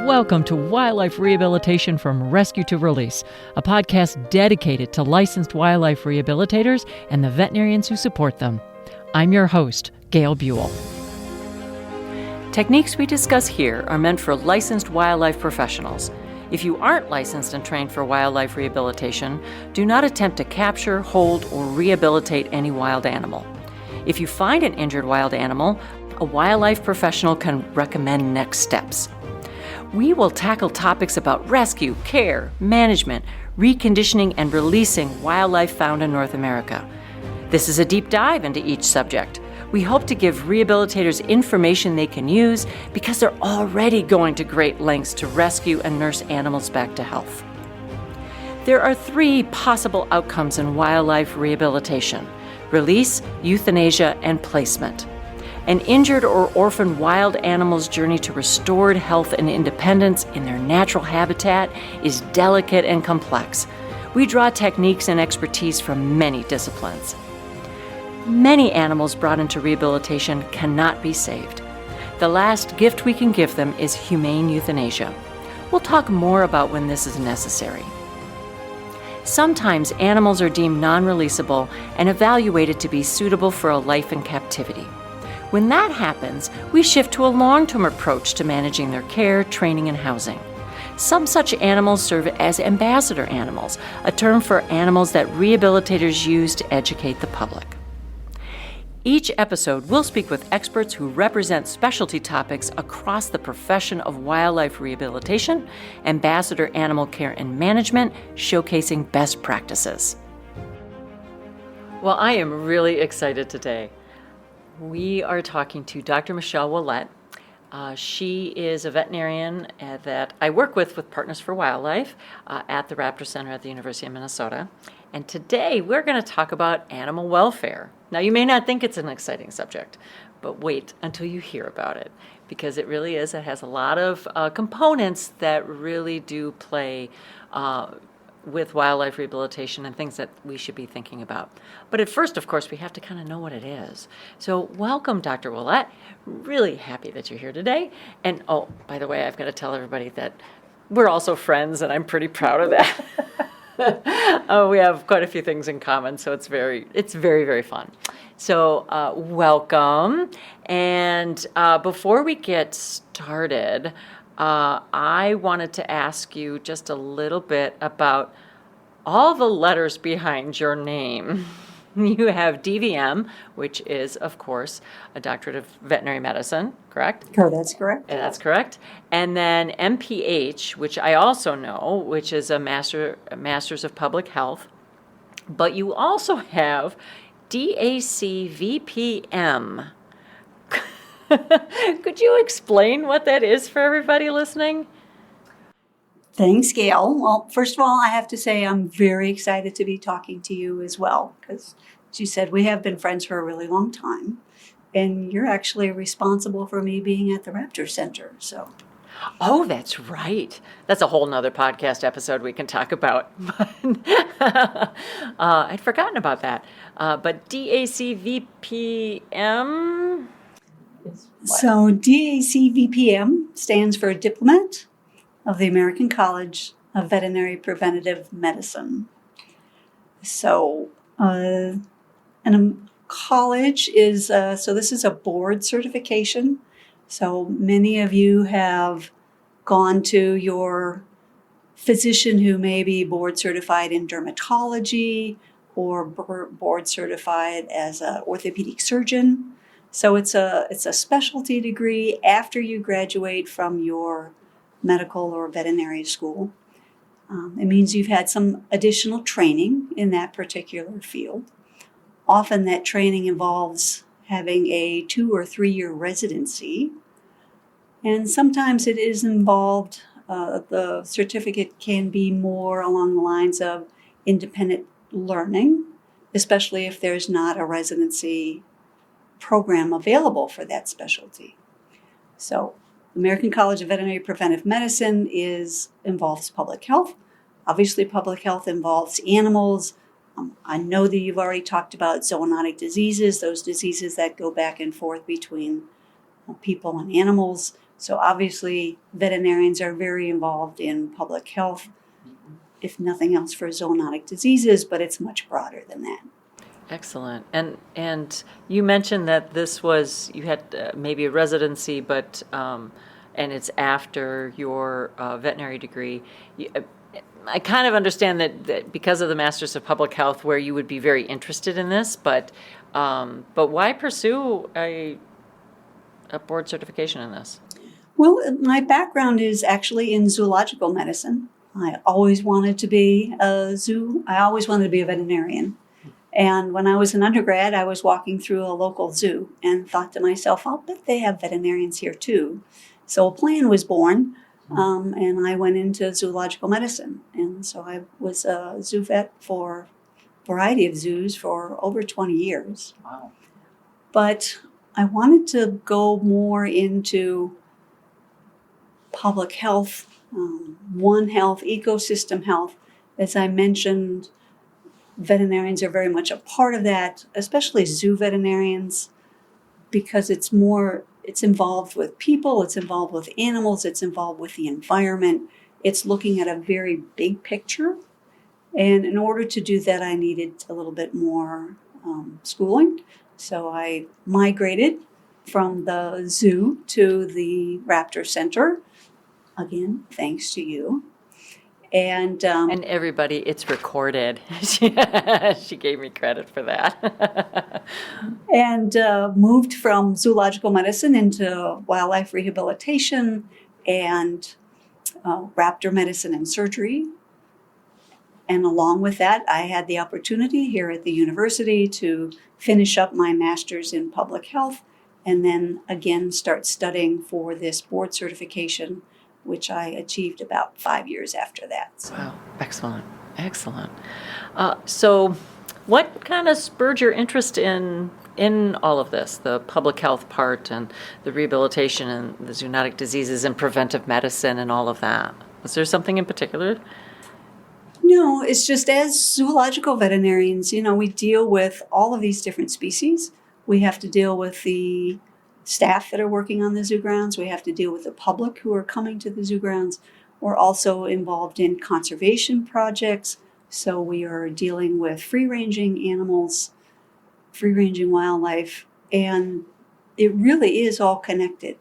Welcome to Wildlife Rehabilitation from Rescue to Release, a podcast dedicated to licensed wildlife rehabilitators and the veterinarians who support them. I'm your host, Gail Buell. Techniques we discuss here are meant for licensed wildlife professionals. If you aren't licensed and trained for wildlife rehabilitation, do not attempt to capture, hold, or rehabilitate any wild animal. If you find an injured wild animal, a wildlife professional can recommend next steps. We will tackle topics about rescue, care, management, reconditioning, and releasing wildlife found in North America. This is a deep dive into each subject. We hope to give rehabilitators information they can use because they're already going to great lengths to rescue and nurse animals back to health. There are 3 possible outcomes in wildlife rehabilitation: release, euthanasia, and placement. An injured or orphaned wild animal's journey to restored health and independence in their natural habitat is delicate and complex. We draw techniques and expertise from many disciplines. Many animals brought into rehabilitation cannot be saved. The last gift we can give them is humane euthanasia. We'll talk more about when this is necessary. Sometimes animals are deemed non-releasable and evaluated to be suitable for a life in captivity. When that happens, we shift to a long-term approach to managing their care, training, and housing. Some such animals serve as ambassador animals, a term for animals that rehabilitators use to educate the public. Each episode, we'll speak with experts who represent specialty topics across the profession of wildlife rehabilitation, ambassador animal care and management, showcasing best practices. Well, I am really excited today. We are talking to Dr. Michelle Willette. She is a veterinarian that I work with Partners for Wildlife at the Raptor Center at the University of Minnesota. And today we're going to talk about animal welfare. Now, you may not think it's an exciting subject, but wait until you hear about it, because it really is. It has a lot of components that really do play with wildlife rehabilitation and things that we should be thinking about. But at first, of course, we have to kind of know what it is. So welcome, Dr. Willette. Really happy that you're here today. And oh, by the way, I've got to tell everybody that we're also friends, and I'm pretty proud of that. We have quite a few things in common, so it's very, very fun. So welcome. And before we get started, I wanted to ask you just a little bit about all the letters behind your name. You have DVM, which is, of course, a doctorate of veterinary medicine, correct? Oh, that's correct. That's correct. And then MPH, which I also know, which is a Master's of Public Health. But you also have DAC VPM. Could you explain what that is for everybody listening? Thanks, Gail. Well, first of all, I have to say I'm very excited to be talking to you as well, because as you said, we have been friends for a really long time, and you're actually responsible for me being at the Raptor Center. So. Oh, that's right. That's a whole nother podcast episode we can talk about. I'd forgotten about that. But DAC VPM... So DAC-VPM stands for Diplomat of the American College of Veterinary Preventative Medicine. So, and a college is, so this is a board certification. So many of you have gone to your physician who may be board certified in dermatology or board certified as an orthopedic surgeon. So it's a specialty degree after you graduate from your medical or veterinary school. It means you've had some additional training in that particular field. Often that training involves having a 2 or 3 year residency. And sometimes it is involved, the certificate can be more along the lines of independent learning, especially if there's not a residency program available for that specialty. So American College of Veterinary Preventive Medicine involves public health. Obviously, public health involves animals. I know that you've already talked about zoonotic diseases, those diseases that go back and forth between people and animals. So obviously, veterinarians are very involved in public health, if nothing else for zoonotic diseases, but it's much broader than that. Excellent. And you mentioned that this was, you had maybe a residency, but and it's after your veterinary degree. I kind of understand that because of the Masters of Public Health, where you would be very interested in this, but why pursue a board certification in this? Well, my background is actually in zoological medicine. I always wanted to be a veterinarian. And when I was an undergrad, I was walking through a local zoo and thought to myself, I'll bet they have veterinarians here too. So a plan was born, and I went into zoological medicine. And so I was a zoo vet for a variety of zoos for over 20 years. Wow. But I wanted to go more into public health, One Health, ecosystem health. As I mentioned, veterinarians are very much a part of that, especially zoo veterinarians, because it's involved with people, it's involved with animals, it's involved with the environment. It's looking at a very big picture. And in order to do that, I needed a little bit more schooling. So I migrated from the zoo to the Raptor Center. Again, thanks to you. And everybody, it's recorded. She gave me credit for that. And moved from zoological medicine into wildlife rehabilitation and raptor medicine and surgery. And along with that, I had the opportunity here at the university to finish up my master's in public health and then again start studying for this board certification, which I achieved about 5 years after that. So. Wow, excellent, excellent. So what kind of spurred your interest in all of this, the public health part and the rehabilitation and the zoonotic diseases and preventive medicine and all of that? Was there something in particular? No, it's just as zoological veterinarians, we deal with all of these different species. We have to deal with the staff that are working on the zoo grounds. We have to deal with the public who are coming to the zoo grounds. We're also involved in conservation projects. So we are dealing with free-ranging animals, free-ranging wildlife, and it really is all connected.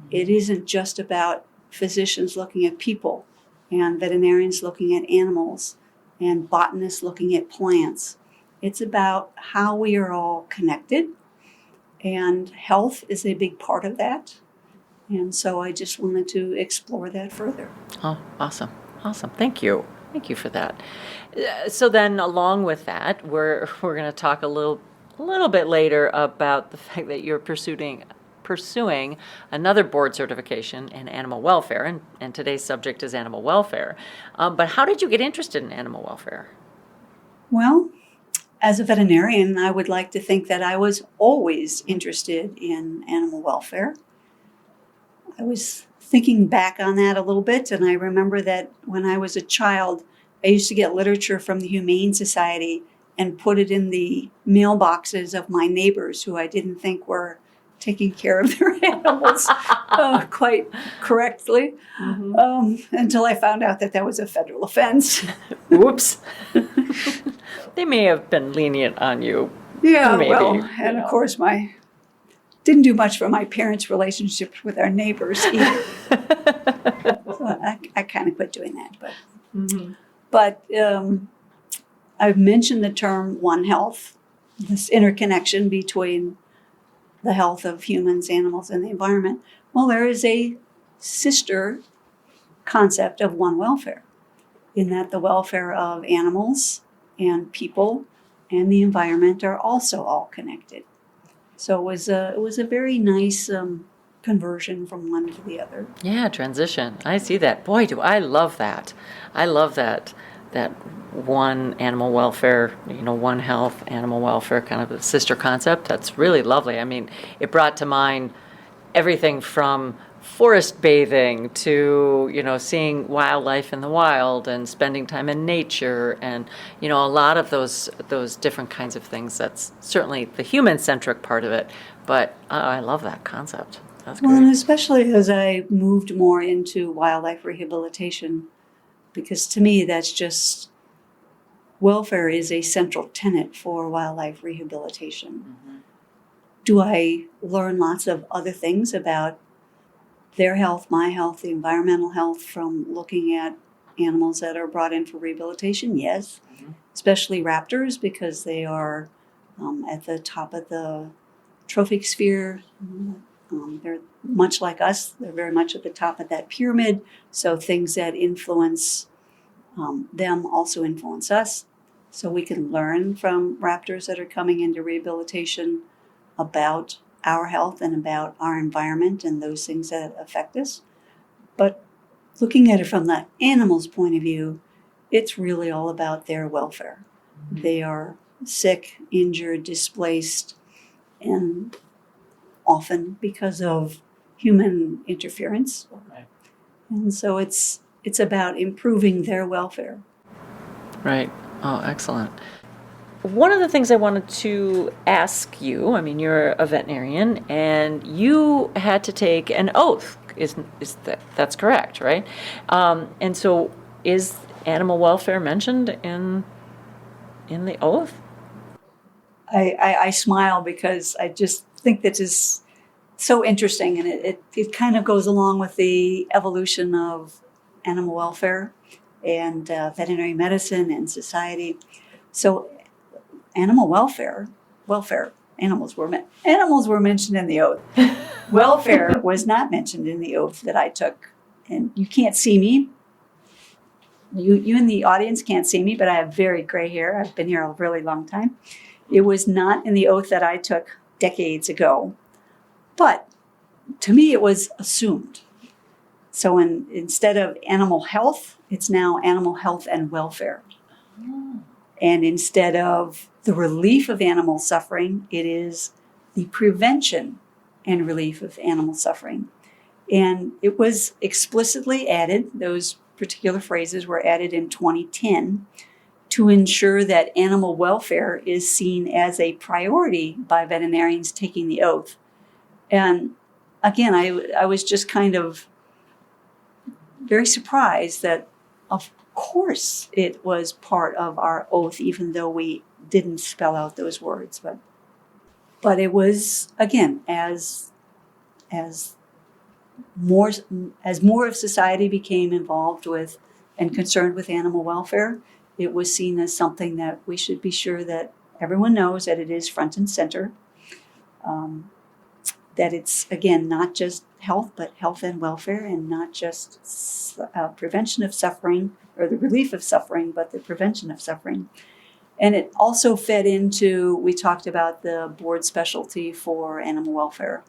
It isn't just about physicians looking at people and veterinarians looking at animals and botanists looking at plants. It's about how we are all connected. And health is a big part of that. And so I just wanted to explore that further. Oh, awesome. Awesome. Thank you. Thank you for that. So then along with that, we're going to talk a little bit later about the fact that you're pursuing another board certification in animal welfare. And today's subject is animal welfare. But how did you get interested in animal welfare? Well, as a veterinarian, I would like to think that I was always interested in animal welfare. I was thinking back on that a little bit, and I remember that when I was a child, I used to get literature from the Humane Society and put it in the mailboxes of my neighbors who I didn't think were taking care of their animals quite correctly, until I found out that was a federal offense. Oops. They may have been lenient on you. Yeah, maybe, of course, didn't do much for my parents' relationships with our neighbors either. So I kind of quit doing that. But I've mentioned the term One Health, this interconnection between the health of humans, animals, and the environment. Well, there is a sister concept of One Welfare, in that the welfare of animals and people and the environment are also all connected. So it was a very nice conversion from one to the other. Yeah, transition. I see that. Boy, do I love that. I love that one animal welfare, One Health, animal welfare, kind of a sister concept. That's really lovely. I mean, it brought to mind everything from forest bathing to, seeing wildlife in the wild and spending time in nature and, a lot of those different kinds of things. That's certainly the human-centric part of it. But I love that concept. That's Well, and great. especially as I moved more into wildlife rehabilitation, because to me that's just welfare is a central tenet for wildlife rehabilitation. Do I learn lots of other things about their health, my health, the environmental health from looking at animals that are brought in for rehabilitation? Yes, especially raptors because they are at the top of the trophic sphere. They're much like us. They're very much at the top of that pyramid. So things that influence them also influence us. So we can learn from raptors that are coming into rehabilitation about our health and about our environment and those things that affect us. But looking at it from the animal's point of view, it's really all about their welfare. They are sick, injured, displaced, and often because of human interference. Right. And so it's about improving their welfare. Right. Oh, excellent. One of the things I wanted to ask you, I mean, you're a veterinarian, and you had to take an oath. Is that's correct, right? And so, is animal welfare mentioned in the oath? I smile because I just think that is so interesting, and it kind of goes along with the evolution of animal welfare and veterinary medicine and society. So animal welfare, animals were mentioned in the oath. Welfare was not mentioned in the oath that I took. And you can't see me. You in the audience can't see me, but I have very gray hair. I've been here a really long time. It was not in the oath that I took decades ago. But to me, it was assumed. So instead of animal health, it's now animal health and welfare. And instead of the relief of animal suffering, it is the prevention and relief of animal suffering. And it was explicitly added, those particular phrases were added in 2010 to ensure that animal welfare is seen as a priority by veterinarians taking the oath. And again, I was just kind of very surprised that, of course, it was part of our oath, even though we didn't spell out those words. But it was, again, as more of society became involved with and concerned with animal welfare, it was seen as something that we should be sure that everyone knows that it is front and center. That it's, again, not just health, but health and welfare, and not just prevention of suffering or the relief of suffering, but the prevention of suffering. And it also fed into, we talked about the board specialty for animal welfare.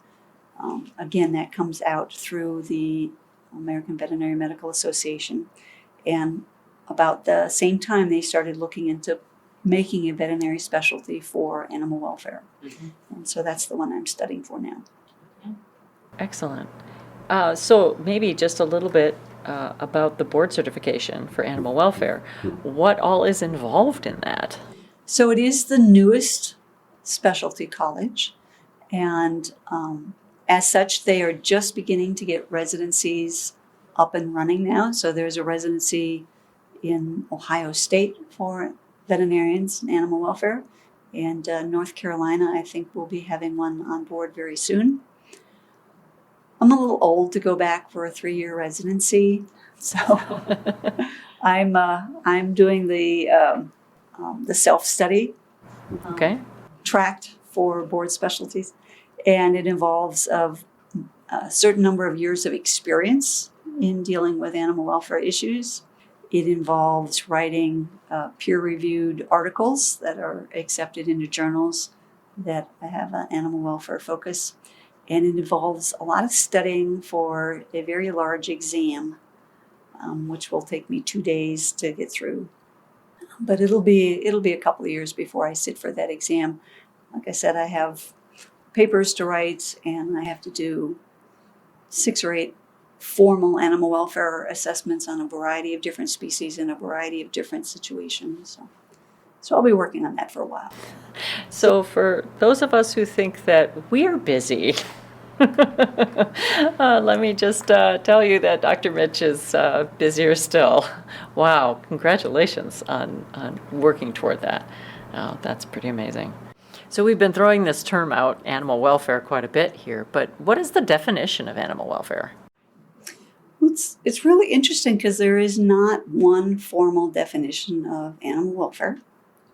Again, that comes out through the American Veterinary Medical Association. And about the same time, they started looking into making a veterinary specialty for animal welfare. And so that's the one I'm studying for now. Excellent. So maybe just a little bit about the board certification for animal welfare. What all is involved in that? So it is the newest specialty college, and as such, they are just beginning to get residencies up and running now. So there's a residency in Ohio State for veterinarians and animal welfare, and North Carolina, I think, will be having one on board very soon. I'm a little old to go back for a 3-year residency, so I'm doing the self-study tract for board specialties, and it involves a certain number of years of experience in dealing with animal welfare issues. It involves writing peer-reviewed articles that are accepted into journals that have an animal welfare focus. And it involves a lot of studying for a very large exam, which will take me 2 days to get through. But it'll be a couple of years before I sit for that exam. Like I said, I have papers to write, and I have to do 6 or 8 formal animal welfare assessments on a variety of different species in a variety of different situations. So I'll be working on that for a while. So for those of us who think that we're busy, Let me just tell you that Dr. Mitch is busier still. Wow, congratulations on working toward that. Oh, that's pretty amazing. So we've been throwing this term out, animal welfare, quite a bit here, but what is the definition of animal welfare? It's really interesting because there is not one formal definition of animal welfare.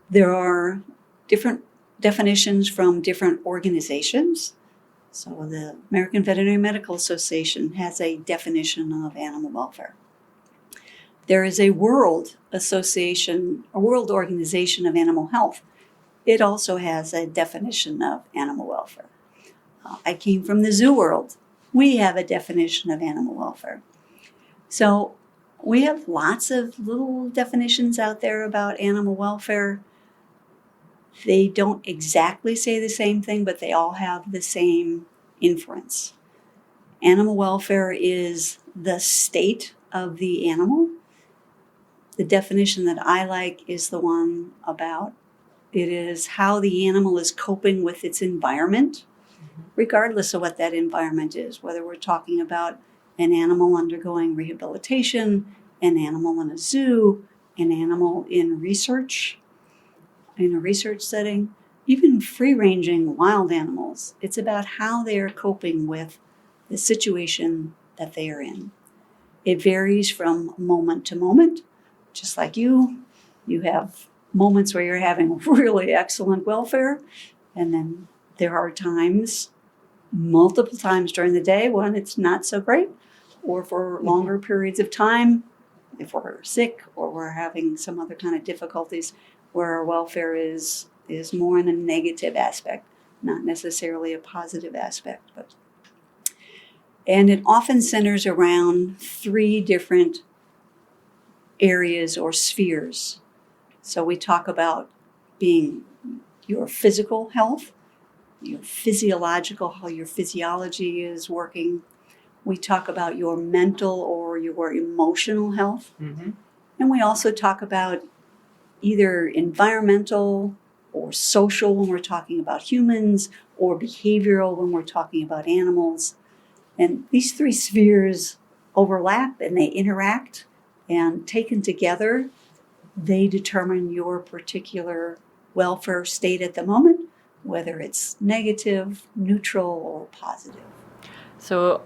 There are different definitions from different organizations. So the American Veterinary Medical Association has a definition of animal welfare. There is a world association, a world organization of animal health. It also has a definition of animal welfare. I came from the zoo world. We have a definition of animal welfare. So we have lots of little definitions out there about animal welfare. They don't exactly say the same thing, but they all have the same inference. Animal welfare is the state of the animal. The definition that I like is the one about it is how the animal is coping with its environment, regardless of what that environment is, whether we're talking about an animal undergoing rehabilitation, an animal in a zoo, an animal in a research setting, even free-ranging wild animals. It's about how they are coping with the situation that they are in. It varies from moment to moment. Just like you have moments where you're having really excellent welfare, and then there are times, multiple times during the day when it's not so great, or for longer periods of time, if we're sick or we're having some other kind of difficulties, where our welfare is more in a negative aspect, not necessarily a positive aspect. And it often centers around 3 different areas or spheres. So we talk about being your physical health, your physiological, how your physiology is working. We talk about your mental or your emotional health. Mm-hmm. And we also talk about either environmental or social when we're talking about humans, or behavioral when we're talking about animals. And these 3 spheres overlap and they interact, and taken together, they determine your particular welfare state at the moment, whether it's negative, neutral, or positive. So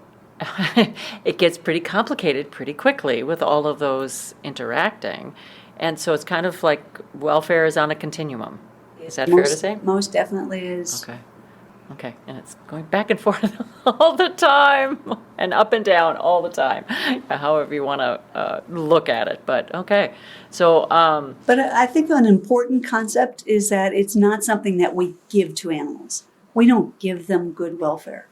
it gets pretty complicated pretty quickly with all of those interacting. And so it's kind of like welfare is on a continuum. Is that fair to say? Most definitely is. Okay. And it's going back and forth all the time and up and down all the time, however you want to look at it. But okay. So. But I think an important concept is that it's not something that we give to animals. We don't give them good welfare.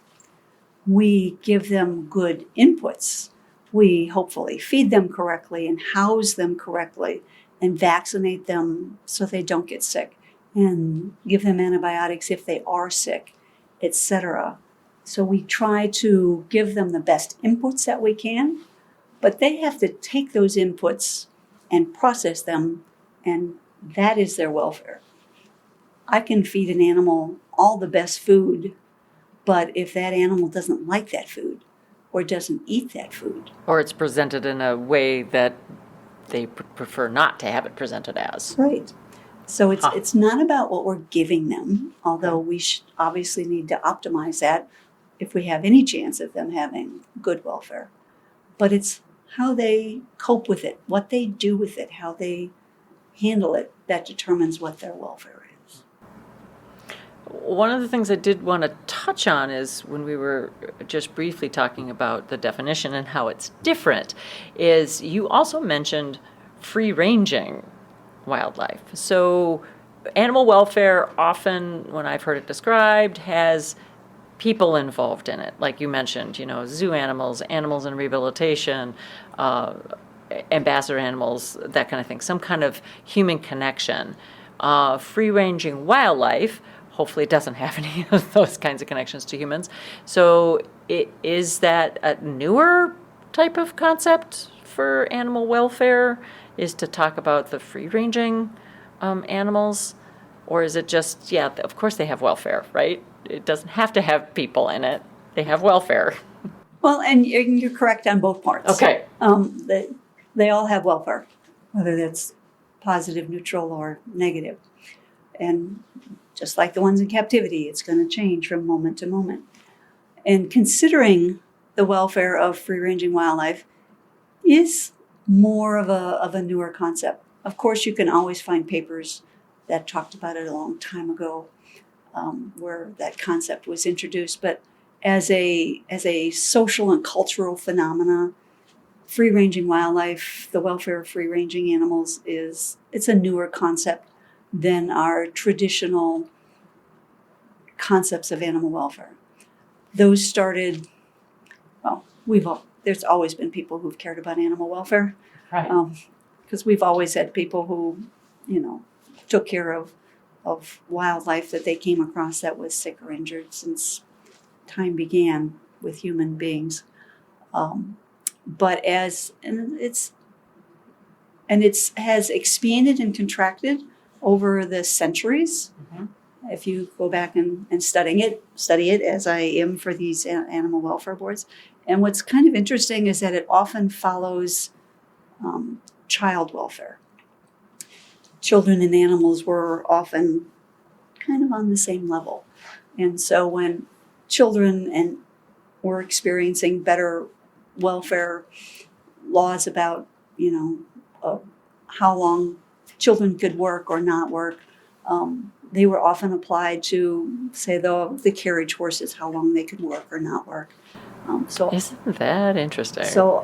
We give them good inputs. We hopefully feed them correctly and house them correctly and vaccinate them so they don't get sick, and give them antibiotics if they are sick, etc. So we try to give them the best inputs that we can, but they have to take those inputs and process them, and that is their welfare. I can feed an animal all the best food, but if that animal doesn't like that food or doesn't eat that food, or it's presented in a way that they prefer not to have it presented as. Right. So it's not about what we're giving them, although we obviously need to optimize that if we have any chance of them having good welfare. But it's how they cope with it, what they do with it, how they handle it, that determines what their welfare is. One of the things I did want to touch on is when we were just briefly talking about the definition and how it's different, is you also mentioned free-ranging wildlife. So animal welfare often, when I've heard it described, has people involved in it. Like you mentioned, zoo animals, animals in rehabilitation, ambassador animals, that kind of thing, some kind of human connection. Free-ranging wildlife hopefully doesn't have any of those kinds of connections to humans. So is that a newer type of concept for animal welfare, is to talk about the free-ranging animals? Or is it just, of course they have welfare, right? It doesn't have to have people in it. They have welfare. Well, and you're correct on both parts. Okay. They all have welfare, whether that's positive, neutral, or negative. And just like the ones in captivity, it's going to change from moment to moment. And considering the welfare of free-ranging wildlife is more of a newer concept. Of course, you can always find papers that talked about it a long time ago, where that concept was introduced. But as a social and cultural phenomena, free-ranging wildlife, the welfare of free-ranging animals it's a newer concept than our traditional concepts of animal welfare. Those started, well, there's always been people who've cared about animal welfare. Right. Because we've always had people who, took care of wildlife that they came across that was sick or injured since time began with human beings. But it has expanded and contracted over the centuries. Mm-hmm. If you go back and study it as I am for these animal welfare boards. And what's kind of interesting is that it often follows child welfare. Children and animals were often kind of on the same level. And so when children were experiencing better welfare laws about, how long children could work or not work, they were often applied to, say, the carriage horses, how long they could work or not work. Isn't that interesting? So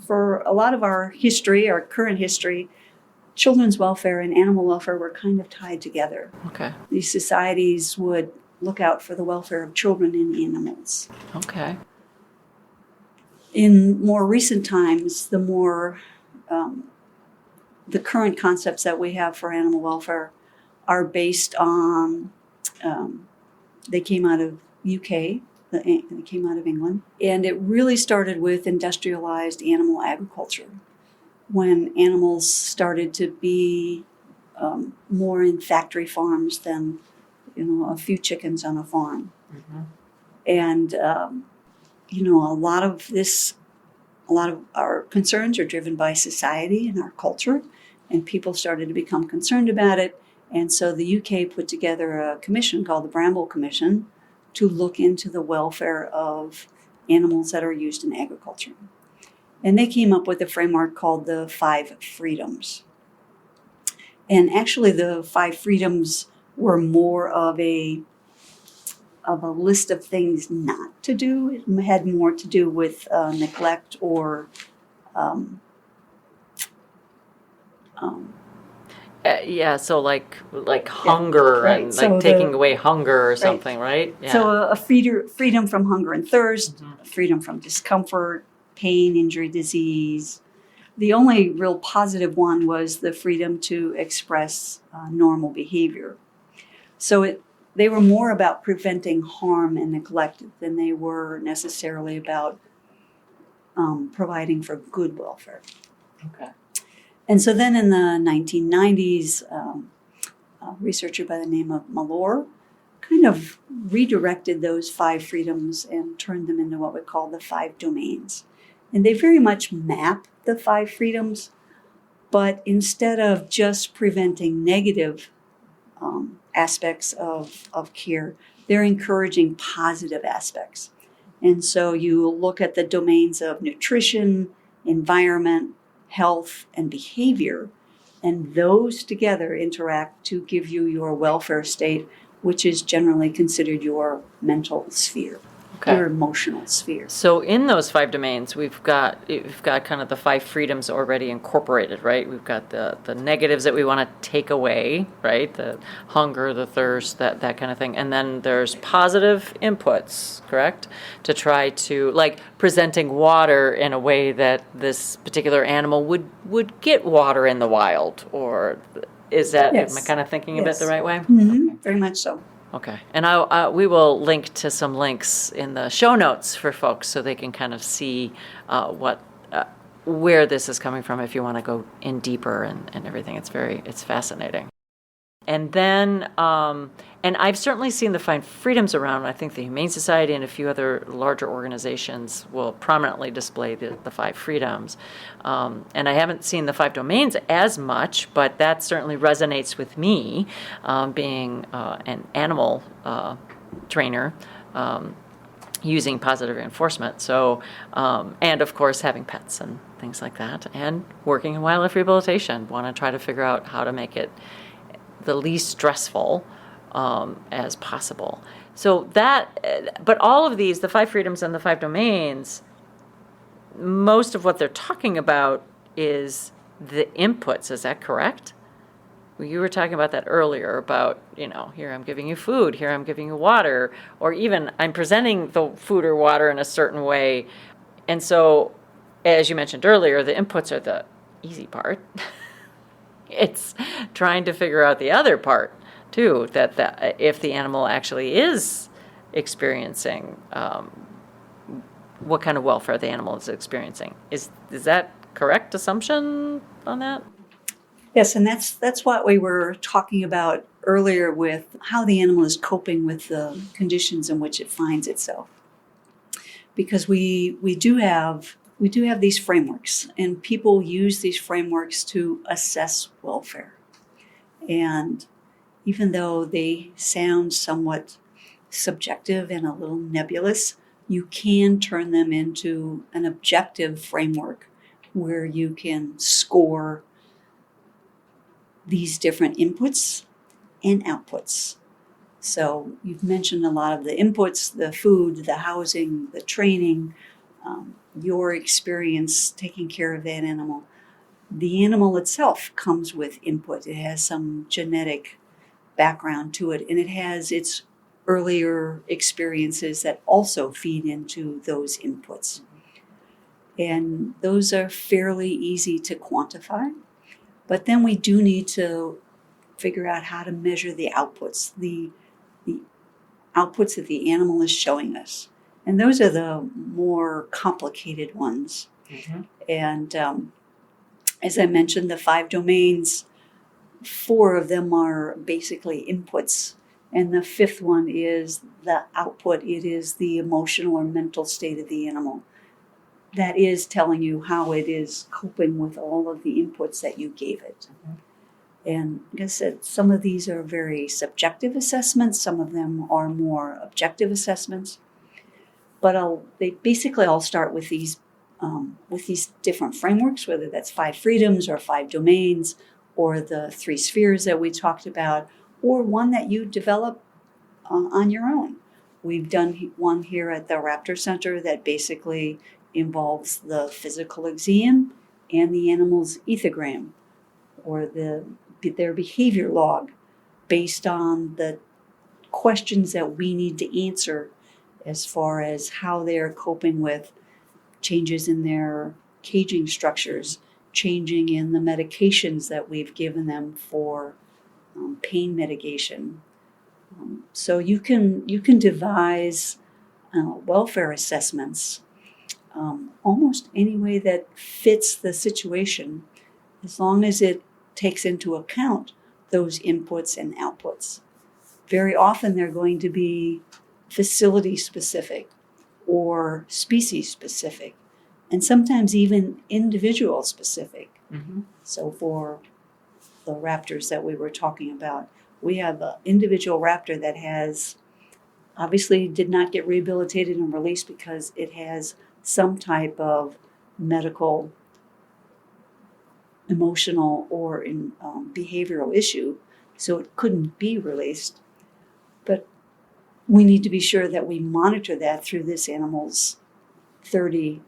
for a lot of our history, our current history, children's welfare and animal welfare were kind of tied together. Okay. These societies would look out for the welfare of children and animals. Okay. In more recent times, the current concepts that we have for animal welfare are based on, they came out of UK, they came out of England, and it really started with industrialized animal agriculture, when animals started to be more in factory farms than, a few chickens on a farm. Mm-hmm. And, a lot of our concerns are driven by society and our culture, and people started to become concerned about it. And so the UK put together a commission called the Bramble Commission to look into the welfare of animals that are used in agriculture. And they came up with a framework called the 5 Freedoms. And actually the 5 Freedoms were more of a list of things not to do. It had more to do with neglect or so like hunger, right. and So like taking away hunger or something, right? Yeah. So a freedom from hunger and thirst, Mm-hmm. freedom from discomfort, pain, injury, disease. The only real positive one was the freedom to express normal behavior. So they were more about preventing harm and neglect than they were necessarily about providing for good welfare. Okay. And so then in the 1990s, a researcher by the name of Malore kind of redirected those 5 freedoms and turned them into what we call the 5 domains. And they very much map the 5 freedoms, but instead of just preventing negative aspects of care, they're encouraging positive aspects. And so you look at the domains of nutrition, environment, health, and behavior, and those together interact to give you your welfare state, which is generally considered your mental sphere, your emotional sphere. So in those 5 domains, we've got kind of the 5 freedoms already incorporated, right? We've got the negatives that we want to take away, right? The hunger, the thirst, that kind of thing. And then there's positive inputs, correct? To try to, like, presenting water in a way that this particular animal would get water in the wild, or is that, Yes. am I kind of thinking of it the right way? Mm-hmm. Okay. Very much so. Okay. And we will link to some links in the show notes for folks so they can kind of see where this is coming from if you want to go in deeper and everything. It's fascinating. And then, and I've certainly seen the Five Freedoms around. I think the Humane Society and a few other larger organizations will prominently display the Five Freedoms. And I haven't seen the Five Domains as much, but that certainly resonates with me, being an animal trainer. Using positive reinforcement. So, and of course, having pets and things like that, and working in wildlife rehabilitation. Want to try to figure out how to make it the least stressful as possible. So that, but all of these, the Five Freedoms and the Five Domains, most of what they're talking about is the inputs. Is that correct? You were talking about that earlier about, here I'm giving you food, here I'm giving you water, or even I'm presenting the food or water in a certain way. And so, as you mentioned earlier, the inputs are the easy part. It's trying to figure out the other part, too, that if the animal actually is experiencing what kind of welfare the animal is experiencing. Is that correct assumption on that? Yes, and that's what we were talking about earlier with how the animal is coping with the conditions in which it finds itself. Because we do have these frameworks, and people use these frameworks to assess welfare. And even though they sound somewhat subjective and a little nebulous, you can turn them into an objective framework where you can score these different inputs and outputs. So you've mentioned a lot of the inputs, the food, the housing, the training, your experience taking care of that animal. The animal itself comes with input. It has some genetic background to it, and it has its earlier experiences that also feed into those inputs. And those are fairly easy to quantify. But then we do need to figure out how to measure the outputs, the outputs that the animal is showing us. And those are the more complicated ones. Mm-hmm. And as I mentioned, the Five Domains, 4 of them are basically inputs. And the 5th one is the output. It is the emotional or mental state of the animal. That is telling you how it is coping with all of the inputs that you gave it. Mm-hmm. And like I said, some of these are very subjective assessments. Some of them are more objective assessments. But they basically all start with these different frameworks, whether that's 5 freedoms or 5 domains, or the 3 spheres that we talked about, or one that you develop on your own. We've done one here at the Raptor Center that basically involves the physical exam and the animal's ethogram, or their behavior log, based on the questions that we need to answer as far as how they're coping with changes in their caging structures, changing in the medications that we've given them for pain mitigation. So you can devise welfare assessments almost any way that fits the situation, as long as it takes into account those inputs and outputs. Very often they're going to be facility specific or species specific, and sometimes even individual specific. Mm-hmm. So for the raptors that we were talking about, we have an individual raptor that has obviously did not get rehabilitated and released because it has some type of medical, emotional, or behavioral issue, so it couldn't be released. But we need to be sure that we monitor that through this animal's 20,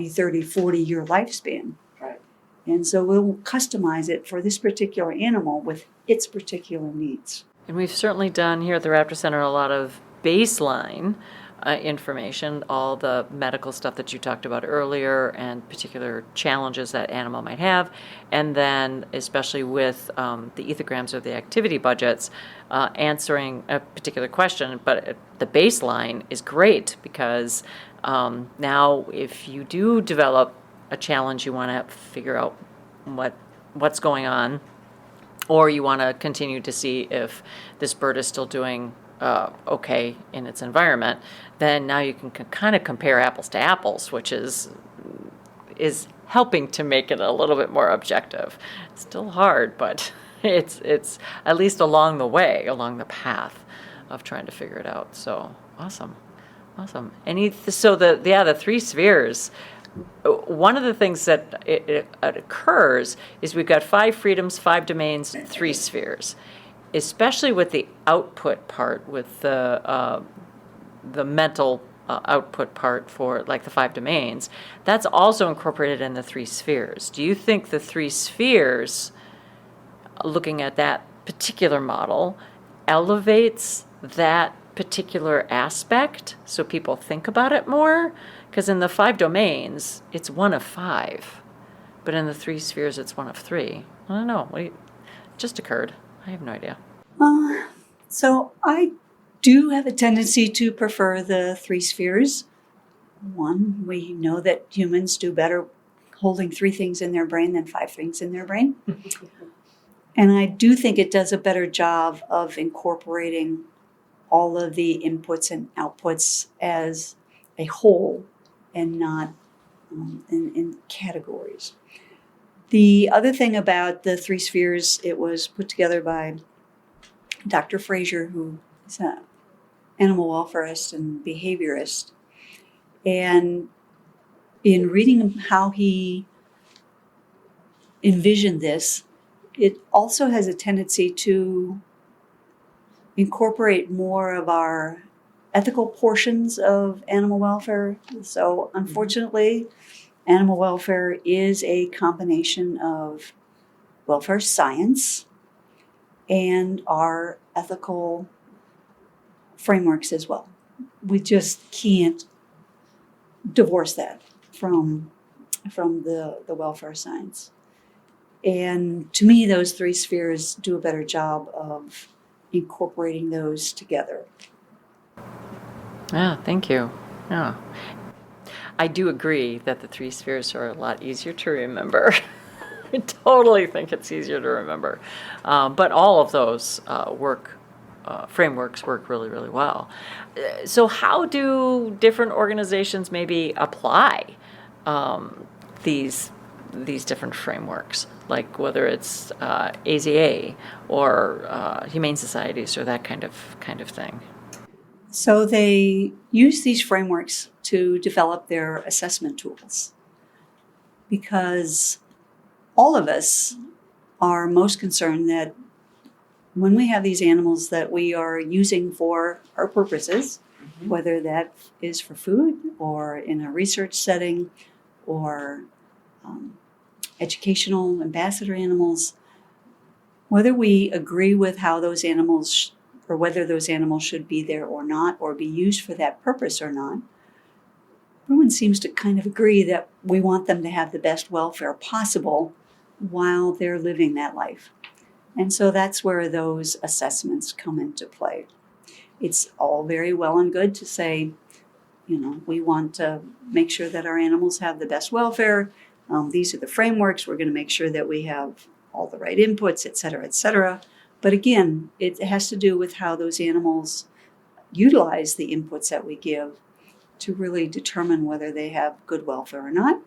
30, 40-year lifespan. Right. And so we'll customize it for this particular animal with its particular needs. And we've certainly done here at the Raptor Center a lot of baseline information, all the medical stuff that you talked about earlier and particular challenges that animal might have. And then especially with the ethograms or the activity budgets, answering a particular question. But the baseline is great because now if you do develop a challenge, you want to figure out what's going on. or you want to continue to see if this bird is still doing okay in its environment, then now you can kind of compare apples to apples, which is helping to make it a little bit more objective. It's still hard, but it's at least along the path of trying to figure it out. So awesome. So the three spheres. One of the things that it occurs is we've got 5 freedoms, 5 domains, 3 spheres, especially with the output part, with the mental output part for like the 5 domains. That's also incorporated in the 3 spheres. Do you think the 3 spheres, looking at that particular model, elevates that particular aspect so people think about it more? Because in the 5 domains, it's 1 of 5, but in the 3 spheres, it's 1 of 3. I don't know. It just occurred. I have no idea. So I do have a tendency to prefer the 3 spheres. One, we know that humans do better holding 3 things in their brain than 5 things in their brain. And I do think it does a better job of incorporating all of the inputs and outputs as a whole and not in categories. The other thing about the 3 spheres, it was put together by Dr. Fraser, who is an animal welfarist and behaviorist. And in reading how he envisioned this, it also has a tendency to incorporate more of our ethical portions of animal welfare. So unfortunately, animal welfare is a combination of welfare science and our ethical frameworks as well. We just can't divorce that from the welfare science. And to me, those 3 spheres do a better job of incorporating those together. Yeah, thank you. Yeah. I do agree that the 3 spheres are a lot easier to remember. I totally think it's easier to remember. But all of those frameworks work really, really well. So how do different organizations maybe apply these different frameworks, like whether it's AZA or humane societies or that kind of thing? So they use these frameworks to develop their assessment tools because all of us are most concerned that when we have these animals that we are using for our purposes, whether that is for food or in a research setting or educational ambassador animals, whether we agree with how those animals or whether those animals should be there or not, or be used for that purpose or not, everyone seems to kind of agree that we want them to have the best welfare possible while they're living that life. And so that's where those assessments come into play. It's all very well and good to say, we want to make sure that our animals have the best welfare. These are the frameworks. We're going to make sure that we have all the right inputs, et cetera, et cetera. But again, it has to do with how those animals utilize the inputs that we give to really determine whether they have good welfare or not,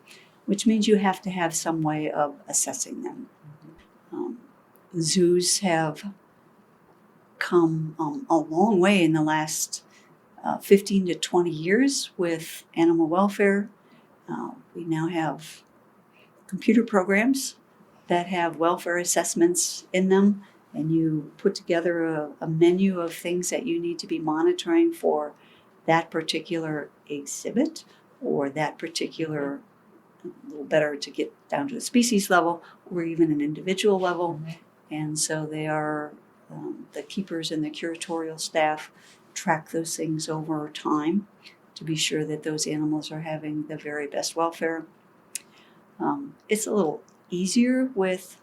which means you have to have some way of assessing them. Zoos have come a long way in the last 15 to 20 years with animal welfare. We now have computer programs that have welfare assessments in them, and you put together a menu of things that you need to be monitoring for that particular exhibit or that particular, a little better to get down to a species level or even an individual level. And so they are, the keepers and the curatorial staff track those things over time to be sure that those animals are having the very best welfare. It's a little easier with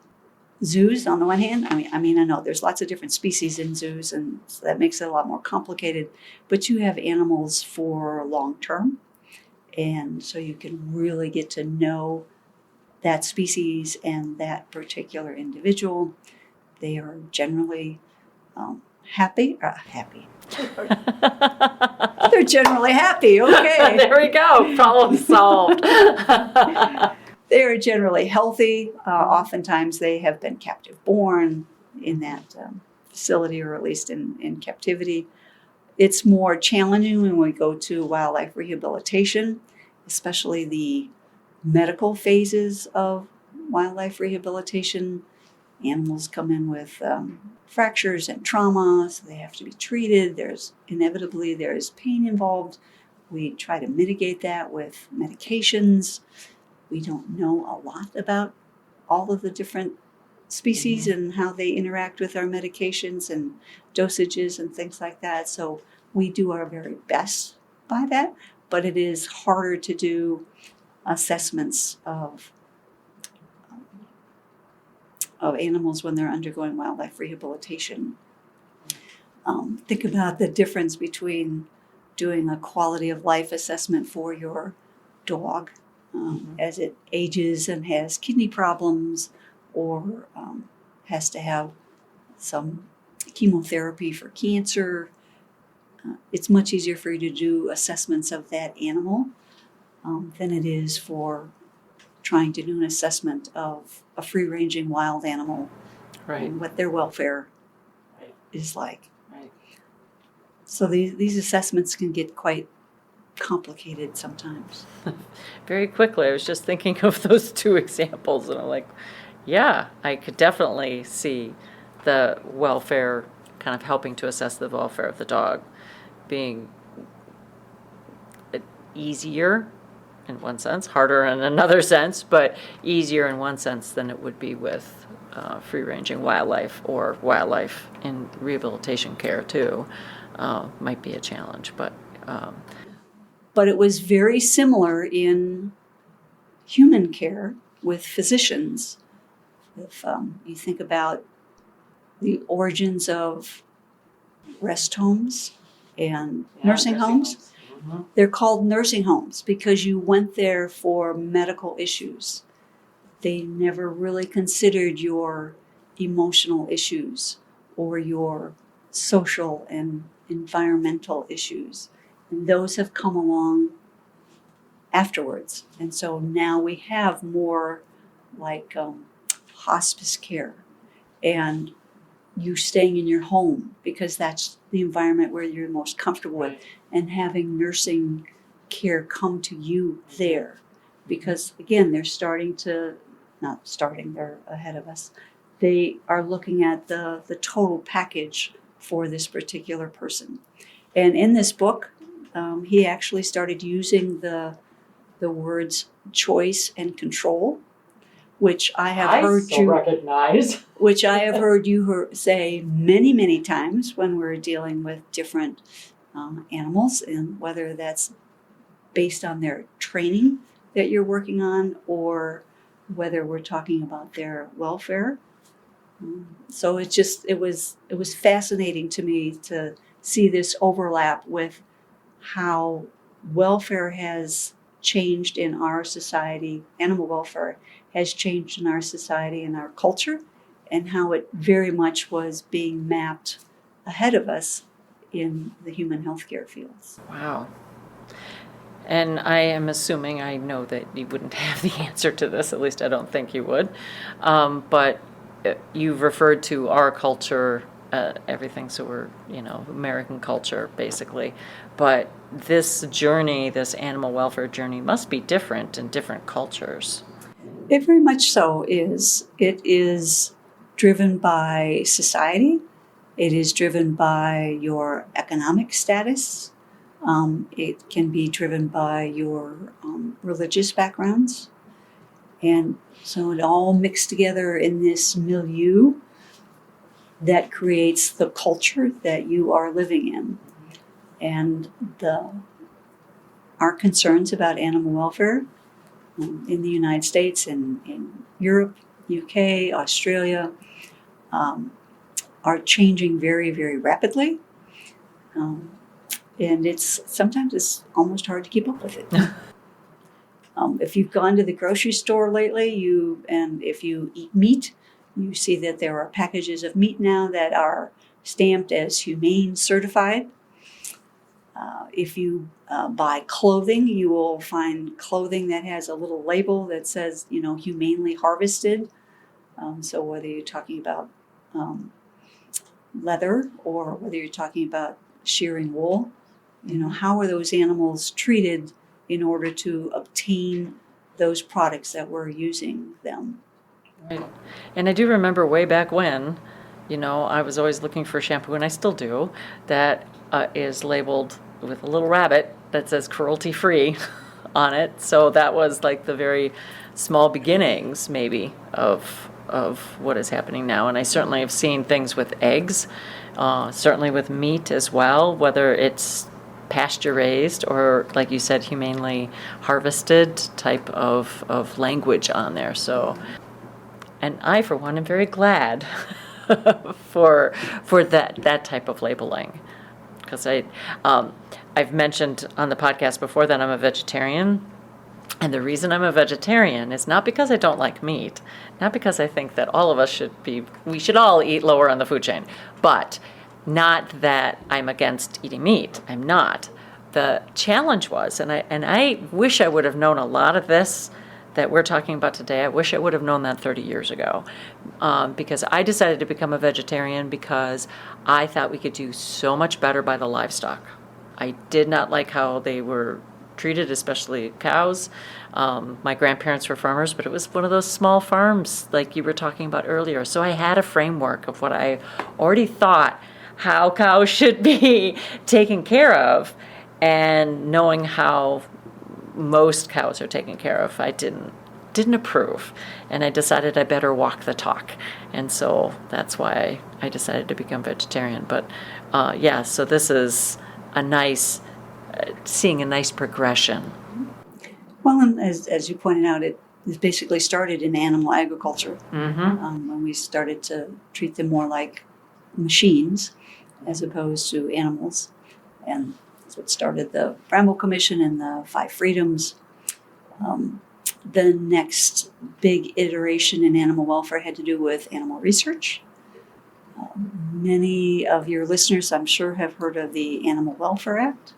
zoos on the one hand. I know there's lots of different species in zoos, and so that makes it a lot more complicated. But you have animals for long term, and so you can really get to know that species and that particular individual. They are generally happy. They're generally happy. Okay. There we go. Problem solved. They are generally healthy. Oftentimes they have been captive born in that facility, or at least in captivity. It's more challenging when we go to wildlife rehabilitation, especially the medical phases of wildlife rehabilitation. Animals come in with fractures and trauma, so they have to be treated. There's pain involved. We try to mitigate that with medications. We don't know a lot about all of the different species and how they interact with our medications and dosages and things like that. So we do our very best by that, but it is harder to do assessments of animals when they're undergoing wildlife rehabilitation. Think about the difference between doing a quality of life assessment for your dog as it ages and has kidney problems, or has to have some chemotherapy for cancer. It's much easier for you to do assessments of that animal than it is for trying to do an assessment of a free-ranging wild animal, Right. and what their welfare is like. Right. So these assessments can get quite complicated sometimes. Very quickly, I was just thinking of those two examples, and I'm like, yeah, I could definitely see the welfare, kind of helping to assess the welfare of the dog, being easier in one sense, harder in another sense, but easier in one sense than it would be with free-ranging wildlife, or wildlife in rehabilitation care too. Might be a challenge, but it was very similar in human care with physicians. If you think about the origins of rest homes and nursing homes, they're called nursing homes because you went there for medical issues. They never really considered your emotional issues or your social and environmental issues. And those have come along afterwards. And so now we have more like hospice care, and you staying in your home because that's the environment where you're most comfortable with, and having nursing care come to you there. Because again, they're they're ahead of us. They are looking at the total package for this particular person. And in this book, he actually started using the words choice and control, which I have heard you recognize. Which I have heard you say many, many times when we're dealing with different animals, and whether that's based on their training that you're working on, or whether we're talking about their welfare. So it was fascinating to me to see this overlap with how welfare has changed in our society, animal welfare has changed in our society and our culture, and how it very much was being mapped ahead of us in the human healthcare fields. Wow. And I am assuming, I know that you wouldn't have the answer to this, at least I don't think you would, but you've referred to our culture, everything, so we're, American culture, basically. But this journey, this animal welfare journey, must be different in different cultures. It very much so is. It is driven by society. It is driven by your economic status. It can be driven by your religious backgrounds. And so it all mixed together in this milieu that creates the culture that you are living in. And our concerns about animal welfare in the United States and in Europe, UK, Australia, are changing very, very rapidly. And sometimes it's almost hard to keep up with it. If you've gone to the grocery store lately, and if you eat meat, You see that there are packages of meat now that are stamped as humane certified. If you buy clothing, you will find clothing that has a little label that says, humanely harvested. So whether you're talking about leather or whether you're talking about shearing wool, how are those animals treated in order to obtain those products that we're using them? Right. And I do remember way back when, I was always looking for shampoo, and I still do, that is labeled with a little rabbit that says cruelty-free on it. So that was like the very small beginnings, maybe, of what is happening now. And I certainly have seen things with eggs, certainly with meat as well, whether it's pasture raised or, like you said, humanely harvested type of language on there. So, and I, for one, am very glad for that type of labeling, because I've mentioned on the podcast before that I'm a vegetarian. And the reason I'm a vegetarian is not because I don't like meat, not because I think that all of us we should all eat lower on the food chain, but not that I'm against eating meat. I'm not. The challenge was, and I wish I would have known a lot of this that we're talking about today. I wish I would have known that 30 years ago, because I decided to become a vegetarian because I thought we could do so much better by the livestock. I did not like how they were treated, especially cows. My grandparents were farmers, but it was one of those small farms like you were talking about earlier. So I had a framework of what I already thought how cows should be taken care of, and knowing how most cows are taken care of, I didn't approve, and I decided I better walk the talk, and so that's why I decided to become vegetarian. But so this is seeing a nice progression. Well, and as you pointed out, it basically started in animal agriculture, when we started to treat them more like machines as opposed to animals, and that's what started the Bramble Commission and the Five Freedoms. The next big iteration in animal welfare had to do with animal research. Many of your listeners, I'm sure, have heard of the Animal Welfare Act.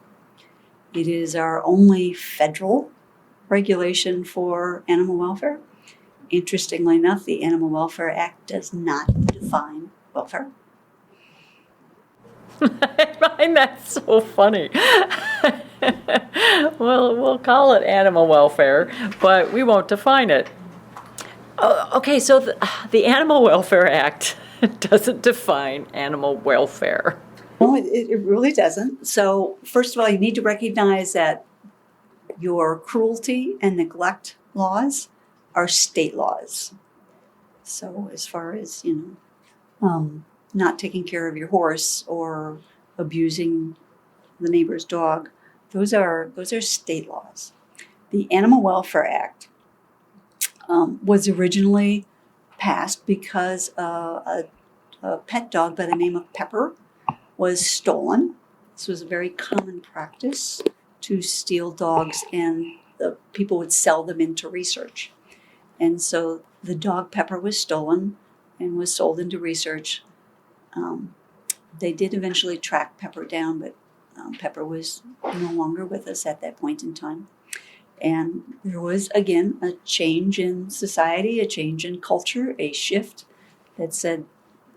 It is our only federal regulation for animal welfare. Interestingly enough, the Animal Welfare Act does not define welfare. I find that so funny. Well, we'll call it animal welfare, but we won't define it. Okay, so the Animal Welfare Act doesn't define animal welfare. No, it really doesn't. So first of all, you need to recognize that your cruelty and neglect laws are state laws. So as far as, not taking care of your horse or abusing the neighbor's dog, those are state laws. The Animal Welfare Act was originally passed because a pet dog by the name of Pepper was stolen. This was a very common practice to steal dogs, and the people would sell them into research. And so the dog Pepper was stolen and was sold into research. They did eventually track Pepper down, but Pepper was no longer with us at that point in time. And there was, again, a change in society, a change in culture, a shift that said,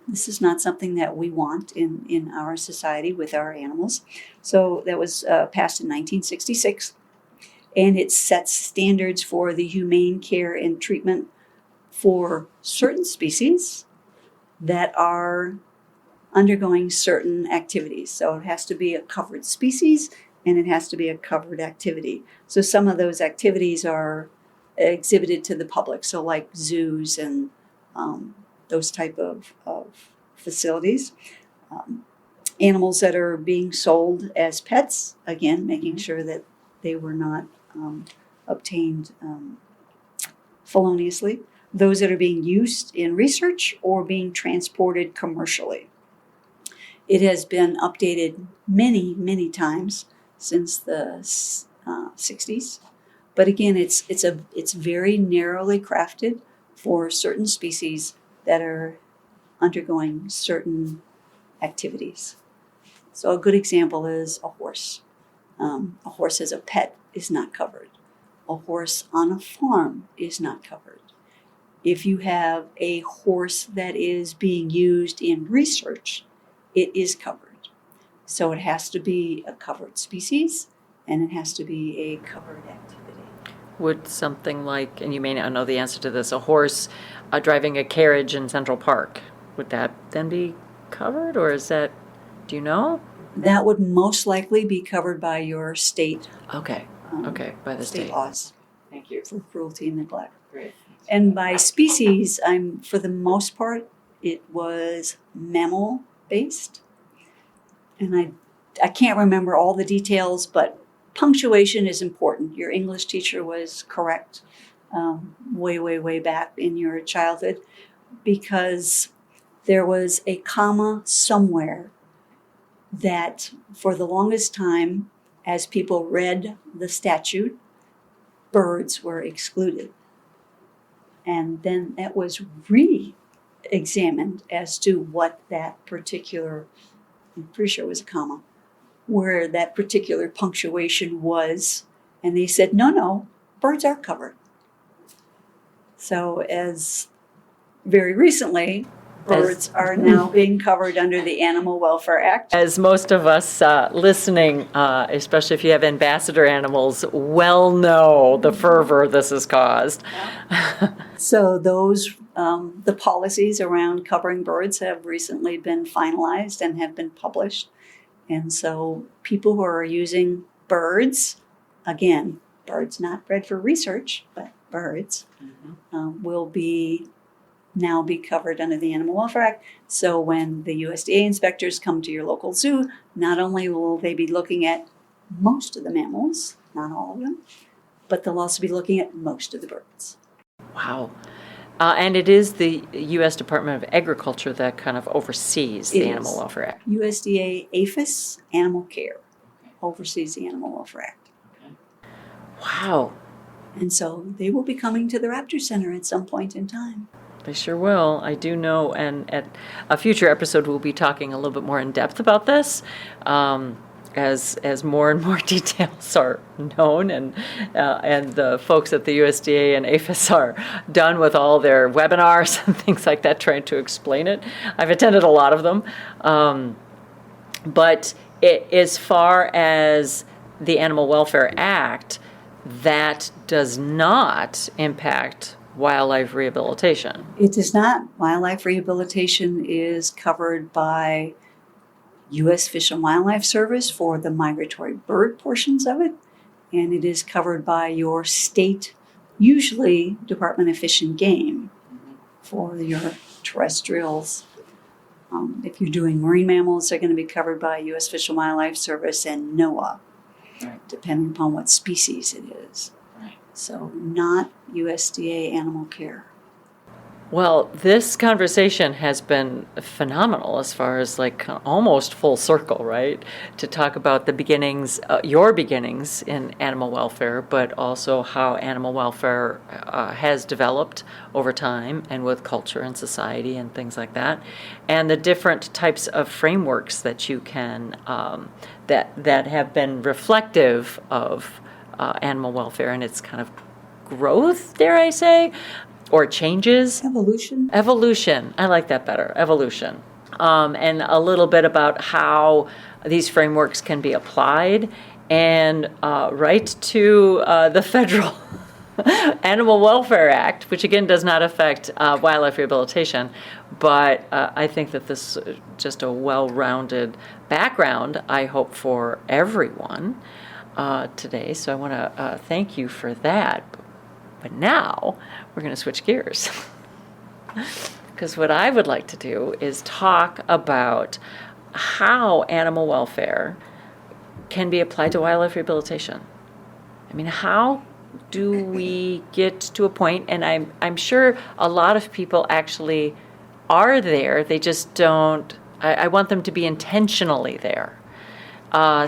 this is not something that we want in our society with our animals. So that was passed in 1966, and it sets standards for the humane care and treatment for certain species that are undergoing certain activities. So it has to be a covered species, and it has to be a covered activity. So some of those activities are exhibited to the public, so like zoos and those type of facilities. Animals that are being sold as pets, again, making sure that they were not obtained feloniously. Those that are being used in research or being transported commercially. It has been updated many, many times since the 60s. But again, it's very narrowly crafted for certain species that are undergoing certain activities. So a good example is a horse. A horse as a pet is not covered. A horse on a farm is not covered. If you have a horse that is being used in research, it is covered. So it has to be a covered species, and it has to be a covered activity. Would something like, and you may not know the answer to this, a horse driving a carriage in Central Park, would that then be covered, or is that, do you know? That would most likely be covered by your state. Okay, by the state. Laws. Thank you. For cruelty and neglect. Great. And by species, for the most part, it was mammal-based. And I can't remember all the details, but punctuation is important. Your English teacher was correct way back in your childhood, because there was a comma somewhere that for the longest time, as people read the statute, birds were excluded. And then that was re-examined as to what that particular, I'm pretty sure it was a comma, where that particular punctuation was. And they said, no, birds are covered. So as very recently, birds are now being covered under the Animal Welfare Act. As most of us listening, especially if you have ambassador animals, well know the fervor this has caused. So those, the policies around covering birds have recently been finalized and have been published. And so people who are using birds, again, birds not bred for research, but birds, will now be covered under the Animal Welfare Act. So when the USDA inspectors come to your local zoo, not only will they be looking at most of the mammals, not all of them, but they'll also be looking at most of the birds. Wow. And it is the U.S. Department of Agriculture that kind of oversees the Animal Welfare Act. USDA APHIS, Animal Care, oversees the Animal Welfare Act. Wow. And so they will be coming to the Raptor Center at some point in time. They sure will. I do know, and at a future episode, we'll be talking a little bit more in depth about this, as more and more details are known, and the folks at the USDA and APHIS are done with all their webinars and things like that, trying to explain it. I've attended a lot of them, but as far as the Animal Welfare Act, that does not impact wildlife rehabilitation. It does not. Wildlife rehabilitation is covered by U.S. Fish and Wildlife Service for the migratory bird portions of it, and it is covered by your state, usually Department of Fish and Game, for your terrestrials. If you're doing marine mammals, they're going to be covered by U.S. Fish and Wildlife Service and NOAA, depending upon what species it is. So not USDA Animal Care. Well, this conversation has been phenomenal as far as like almost full circle, right? To talk about the beginnings, your beginnings in animal welfare, but also how animal welfare has developed over time and with culture and society and things like that. And the different types of frameworks that you can, that have been reflective of animal welfare and its kind of growth, dare I say, or changes. Evolution. I like that better. Evolution. And a little bit about how these frameworks can be applied, and right to the federal Animal Welfare Act, which again does not affect wildlife rehabilitation, but I think that this is just a well-rounded background, I hope, for everyone today. So I want to thank you for that. But now we're going to switch gears, because what I would like to do is talk about how animal welfare can be applied to wildlife rehabilitation. I mean, how do we get to a point, and I'm sure a lot of people actually are there, they just don't, I want them to be intentionally there,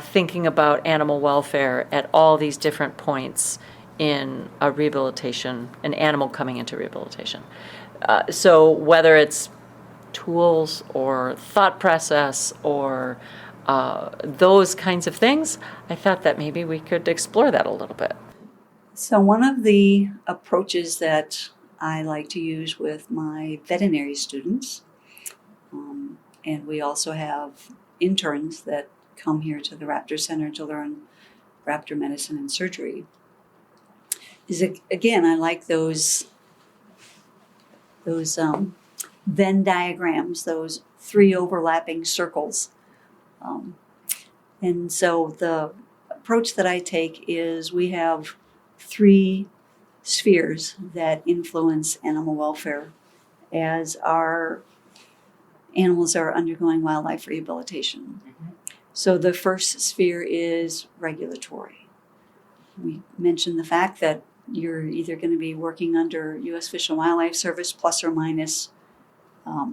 thinking about animal welfare at all these different points in a rehabilitation, an animal coming into rehabilitation. So whether it's tools or thought process or those kinds of things, I thought that maybe we could explore that a little bit. So one of the approaches that I like to use with my veterinary students, and we also have interns that come here to the Raptor Center to learn raptor medicine and surgery, is again, I like those Venn diagrams, those 3 overlapping circles. And so the approach that I take is we have 3 spheres that influence animal welfare as our animals are undergoing wildlife rehabilitation. Mm-hmm. So the first sphere is regulatory. We mentioned the fact that you're either going to be working under U.S. Fish and Wildlife Service plus or minus a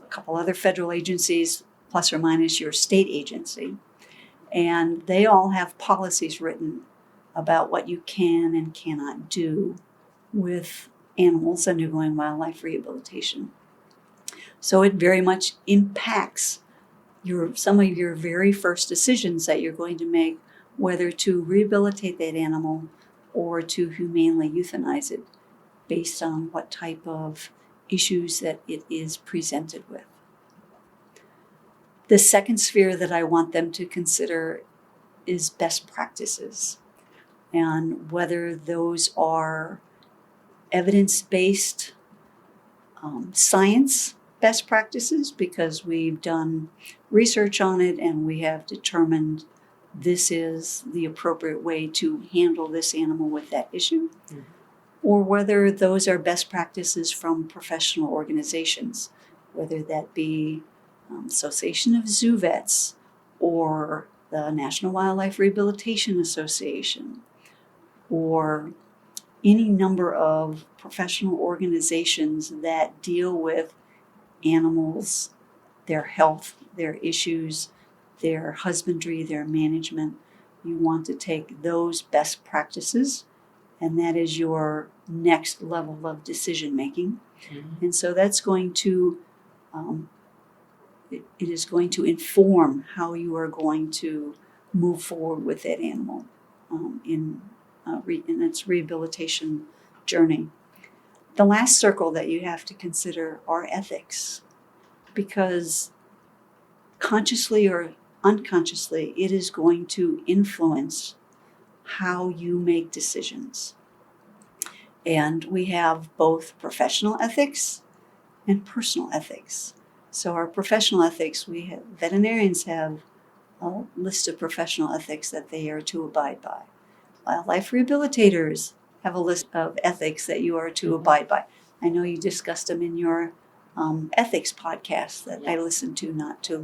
couple other federal agencies plus or minus your state agency. And they all have policies written about what you can and cannot do with animals undergoing wildlife rehabilitation. So it very much impacts some of your very first decisions that you're going to make, whether to rehabilitate that animal or to humanely euthanize it, based on what type of issues that it is presented with. The second sphere that I want them to consider is best practices, and whether those are evidence-based science best practices, because we've done research on it and we have determined this is the appropriate way to handle this animal with that issue, or whether those are best practices from professional organizations, whether that be Association of Zoo Vets or the National Wildlife Rehabilitation Association, or any number of professional organizations that deal with animals, their health, their issues, their husbandry, their management. You want to take those best practices, and that is your next level of decision making. Mm-hmm. And so that's going to, it is going to inform how you are going to move forward with that animal in its rehabilitation journey. The last circle that you have to consider are ethics, because consciously or unconsciously, it is going to influence how you make decisions. And we have both professional ethics and personal ethics. So our professional ethics, veterinarians have a list of professional ethics that they are to abide by. Wildlife rehabilitators have a list of ethics that you are to abide by. I know you discussed them in your ethics podcast that I listened to not too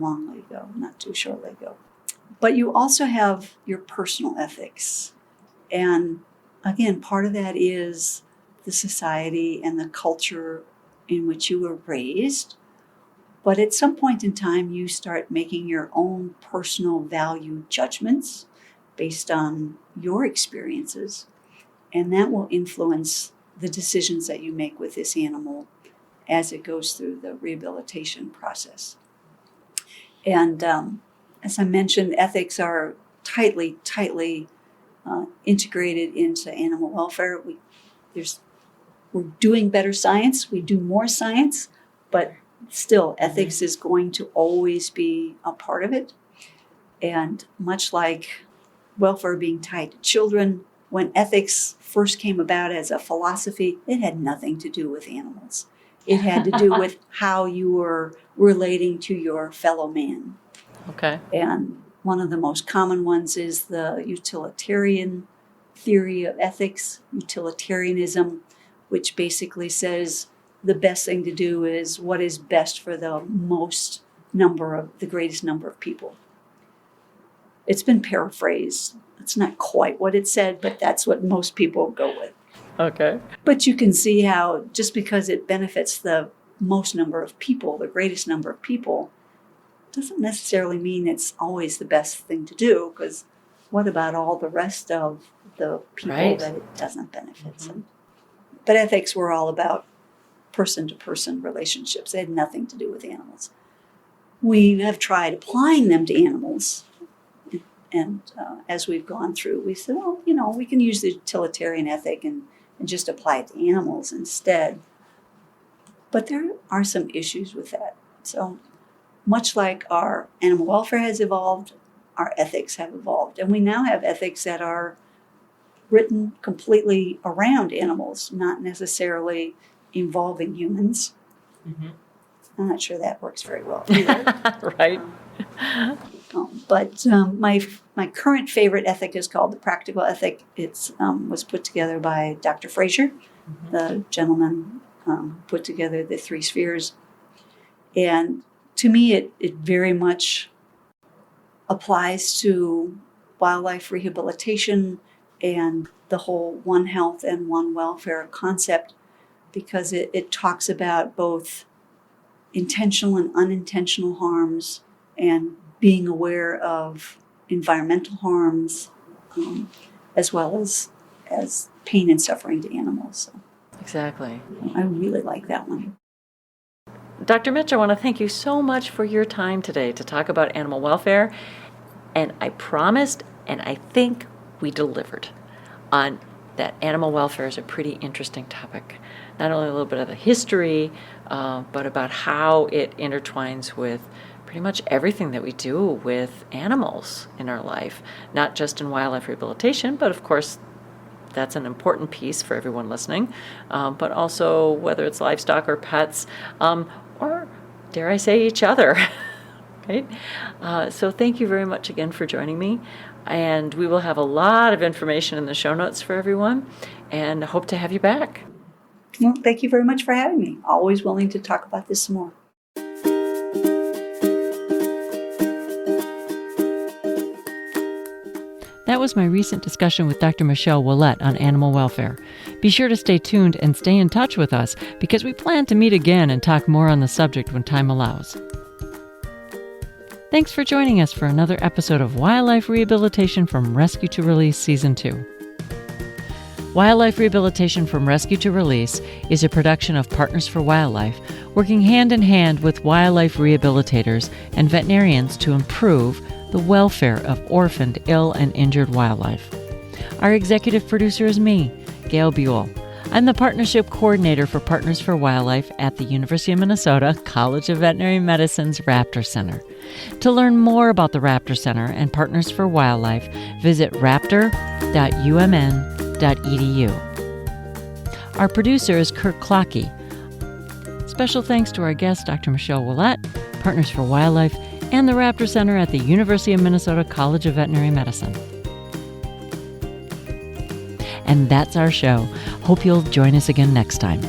shortly ago. But you also have your personal ethics. And again, part of that is the society and the culture in which you were raised. But at some point in time, you start making your own personal value judgments based on your experiences. And that will influence the decisions that you make with this animal as it goes through the rehabilitation process. And as I mentioned, ethics are tightly integrated into animal welfare. We're doing better science. We do more science, but still, ethics is going to always be a part of it. And much like welfare being tied to children, when ethics first came about as a philosophy, it had nothing to do with animals. It had to do with how you were relating to your fellow man. Okay. And one of the most common ones is the utilitarian theory of ethics, utilitarianism, which basically says the best thing to do is what is best for the greatest number of people. It's been paraphrased. It's not quite what it said, but that's what most people go with. Okay. But you can see how just because it benefits the most number of people, the greatest number of people, doesn't necessarily mean it's always the best thing to do, because what about all the rest of the people that it doesn't benefit? Mm-hmm. But ethics were all about person-to-person relationships. They had nothing to do with animals. We have tried applying them to animals. And as we've gone through, we said, well, we can use the utilitarian ethic and just apply it to animals instead. But there are some issues with that. So much like our animal welfare has evolved, our ethics have evolved. And we now have ethics that are written completely around animals, not necessarily involving humans. Mm-hmm. I'm not sure that works very well either. Right. But my current favorite ethic is called the practical ethic. It was put together by Dr. Fraser, mm-hmm. the gentleman put together the 3 spheres. And to me, it very much applies to wildlife rehabilitation and the whole one health and one welfare concept, because it talks about both intentional and unintentional harms and being aware of environmental harms, as well as pain and suffering to animals. So exactly. I really like that one. Dr. Mitch, I want to thank you so much for your time today to talk about animal welfare. And I promised, and I think we delivered on that. Animal welfare is a pretty interesting topic. Not only a little bit of the history, but about how it intertwines with pretty much everything that we do with animals in our life, not just in wildlife rehabilitation, but of course that's an important piece for everyone listening, but also whether it's livestock or pets, or dare I say each other, right? So thank you very much again for joining me, and we will have a lot of information in the show notes for everyone, and hope to have you back. Well, thank you very much for having me. Always willing to talk about this some more. That was my recent discussion with Dr. Michelle Willette on animal welfare. Be sure to stay tuned and stay in touch with us because we plan to meet again and talk more on the subject when time allows. Thanks for joining us for another episode of Wildlife Rehabilitation from Rescue to Release Season 2. Wildlife Rehabilitation from Rescue to Release is a production of Partners for Wildlife, working hand in hand with wildlife rehabilitators and veterinarians to improve the welfare of orphaned, ill, and injured wildlife. Our executive producer is me, Gail Buell. I'm the Partnership Coordinator for Partners for Wildlife at the University of Minnesota College of Veterinary Medicine's Raptor Center. To learn more about the Raptor Center and Partners for Wildlife, visit raptor.umn.edu. Our producer is Kirk Clockey. Special thanks to our guest, Dr. Michelle Willette, Partners for Wildlife, and the Raptor Center at the University of Minnesota College of Veterinary Medicine. And that's our show. Hope you'll join us again next time.